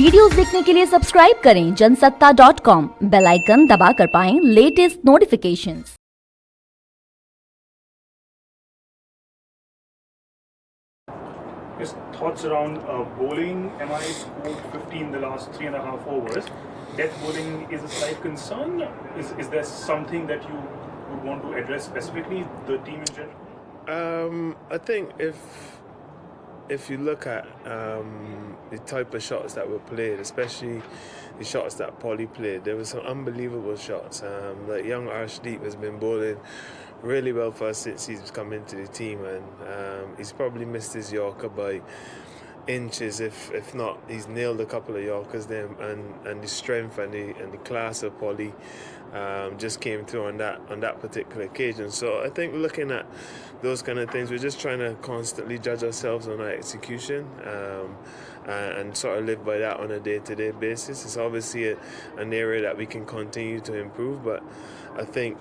Videos देखने के लिए सब्सक्राइब करें जनसत्ता.com, बेल आइकन दबाकर पाएं latest notifications. His thoughts around bowling. MI scored 50 in the last 3.5 overs. Death bowling is a slight concern. Is there something that you would want to address specifically, the team in general? I think if you look at the type of shots that were played, especially the shots that Polly played, there were some unbelievable shots. Like young Arshdeep has been bowling really well for us since he's come into the team, and he's probably missed his Yorker by inches, if not he's nailed a couple of Yorkers there, and the strength and the class of Polly just came through on that particular occasion. So I think looking at those kind of things, we're just trying to constantly judge ourselves on our execution and sort of live by that on a day-to-day basis. It's obviously an area that we can continue to improve, but I think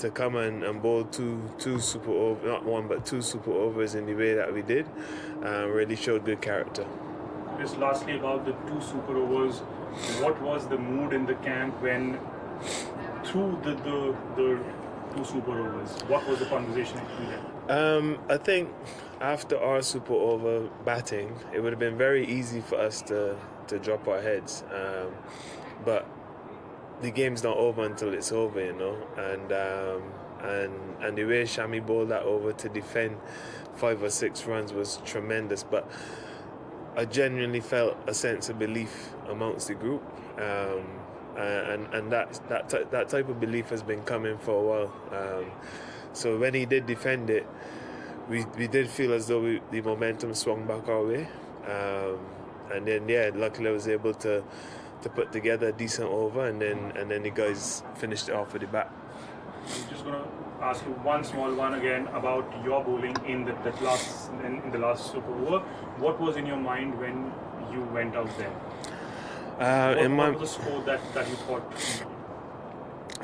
to come and bowl two super overs, not one but two super overs in the way that we did, really showed good character. Just lastly about the two super overs, what was the mood in the camp when through the two super overs? What was the conversation between them? I think after our super over batting, it would have been very easy for us to drop our heads, but the game's not over until it's over, you know, and the way Shami bowled that over to defend 5 or 6 runs was tremendous. But I genuinely felt a sense of belief amongst the group, and that type of belief has been coming for a while. So when he did defend it, we did feel as though the momentum swung back our way, and then luckily I was able to put together a decent over, and then the guys finished it off with the bat. I'm just going to ask you one small one again about your bowling in the last super over. What was in your mind when you went out there? What was the score that you thought?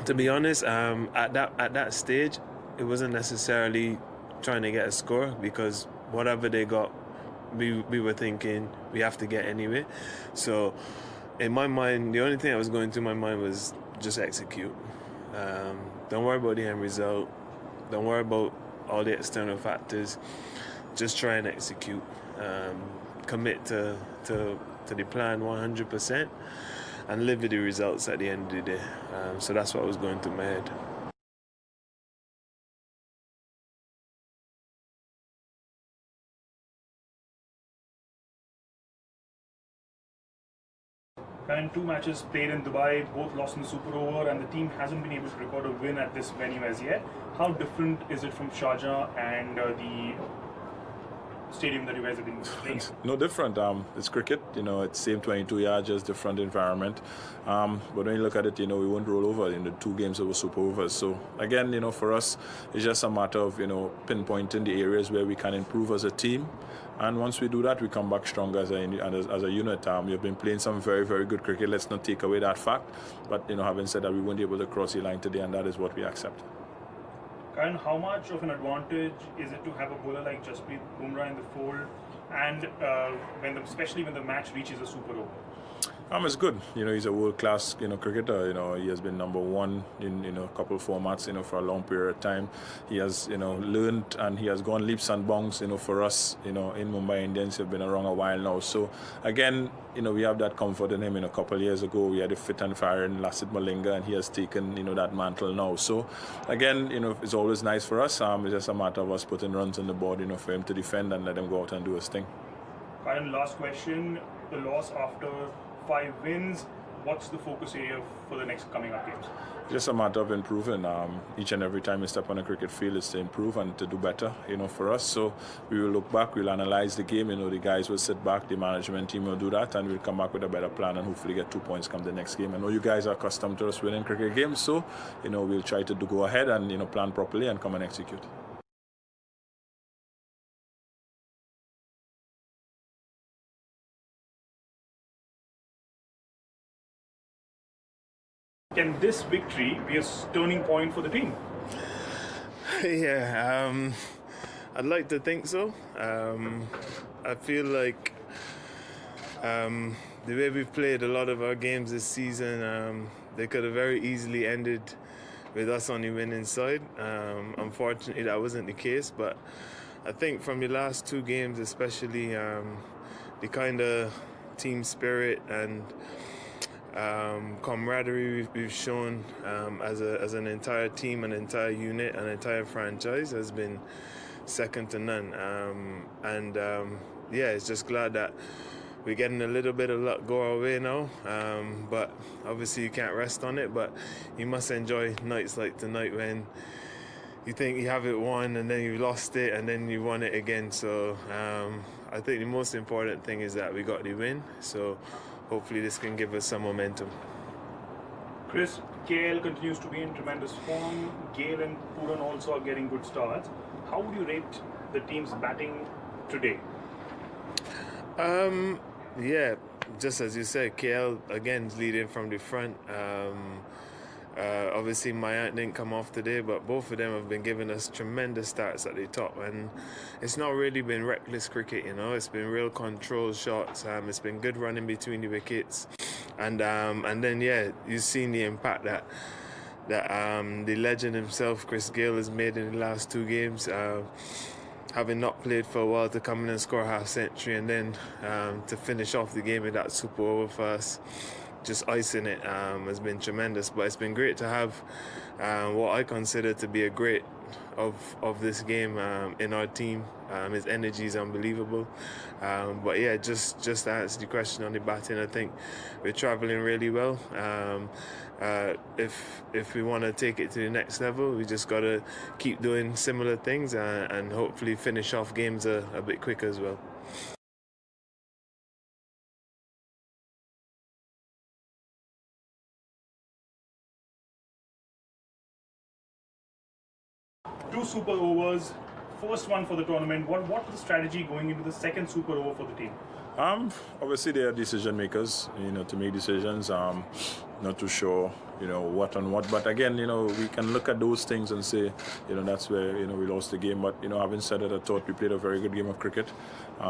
To be honest, at that stage, it wasn't necessarily trying to get a score, because whatever they got, we were thinking we have to get anyway. So in my mind, the only thing that was going through my mind was just execute. Don't worry about the end result. Don't worry about all the external factors. Just try and execute. Commit to the plan 100% and live with the results at the end of the day. So that's what was going through my head. And 2 matches played in Dubai, both lost in the super over, and the team hasn't been able to record a win at this venue as yet. How different is it from Sharjah and the stadium that you guys have been playing? No different. It's cricket, you know, it's same 22 yards, just different environment. But when you look at it, you know, we won't roll over in the 2 games that were super overs. So again, you know, for us, it's just a matter of, you know, pinpointing the areas where we can improve as a team. And once we do that, we come back stronger as a unit. We've been playing some very, very good cricket. Let's not take away that fact. But, you know, having said that, we won't be able to cross the line today, and that is what we accept. Karan, how much of an advantage is it to have a bowler like Jasprit, Bumrah in the fold, and especially when the match reaches a super over? It's good. You know, he's a world-class, you know, cricketer. You know, he has been #1 in, you know, a couple of formats, you know, for a long period of time. He has, you know, learned, and he has gone leaps and bounds, you know, for us, you know, in Mumbai Indians. Have been around a while now. So again, you know, we have that comfort in him. You know, a couple of years ago, we had a fit and firing Lassit Malinga, and he has taken, you know, that mantle now. So again, you know, it's always nice for us. It's just a matter of us putting runs on the board, you know, for him to defend and let him go out and do his thing. Karan, last question. The loss after 5 wins, what's the focus area for the next coming up games? Just a matter of improving. Each and every time we step on a cricket field, it's to improve and to do better, you know, for us. So we will look back, we'll analyze the game, you know, the guys will sit back, the management team will do that, and we'll come back with a better plan and hopefully get 2 points come the next game. I know you guys are accustomed to us winning cricket games, so, you know, we'll try to go ahead and, you know, plan properly and come and execute. Can this victory be a turning point for the team? Yeah, I'd like to think so. I feel like the way we've played a lot of our games this season, they could have very easily ended with us on the winning side. Unfortunately, that wasn't the case, but I think from the last two games, especially the kind of team spirit and camaraderie we've shown as an entire team, an entire unit, an entire franchise has been second to none. Yeah, it's just glad that we're getting a little bit of luck go our way now, but obviously you can't rest on it, but you must enjoy nights like tonight when you think you have it won and then you lost it and then you won it again. So I think the most important thing is that we got the win, so hopefully this can give us some momentum. Chris, KL continues to be in tremendous form. Gale and Puran also are getting good starts. How would you rate the team's batting today? Yeah, just as you said, KL again is leading from the front. Obviously, my aunt didn't come off today, but both of them have been giving us tremendous starts at the top, and it's not really been reckless cricket, you know. It's been real controlled shots. It's been good running between the wickets, and then yeah, you've seen the impact that the legend himself, Chris Gale, has made in the last two games. Having not played for a while, to come in and score a half century and then to finish off the game with that super over for us, just icing it, has been tremendous. But it's been great to have what I consider to be a great of this game in our team. His energy is unbelievable. But yeah, just to answer the question on the batting, I think we're travelling really well. If we want to take it to the next level, we just got to keep doing similar things and hopefully finish off games a bit quicker as well. Two super overs, first one for the tournament. What was the strategy going into the second super over for the team? Obviously they are decision makers, you know, to make decisions. Not too sure, you know, what on what. But again, you know, we can look at those things and say, you know, that's where, you know, we lost the game. But, you know, having said that, I thought we played a very good game of cricket. You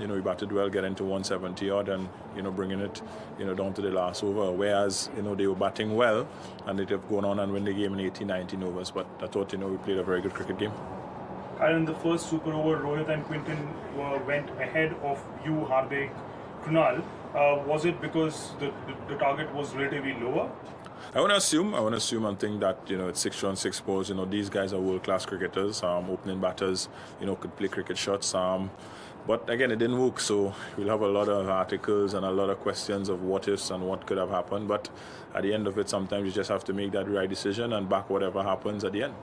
know, we batted well, getting to 170 odd and, you know, bringing it, you know, down to the last over. Whereas, you know, they were batting well and they'd have gone on and win the game in 18, 19 overs. But I thought, you know, we played a very good cricket game. And in the first super over, Rohit and Quinton went ahead of you, Hardik, Krunal. Was it because the target was relatively lower? I want to assume and think that, you know, it's 6 runs, 6 balls. You know, these guys are world-class cricketers, opening batters, you know, could play cricket shots. But again, it didn't work, so we'll have a lot of articles and a lot of questions of what ifs and what could have happened. But at the end of it, sometimes you just have to make that right decision and back whatever happens at the end.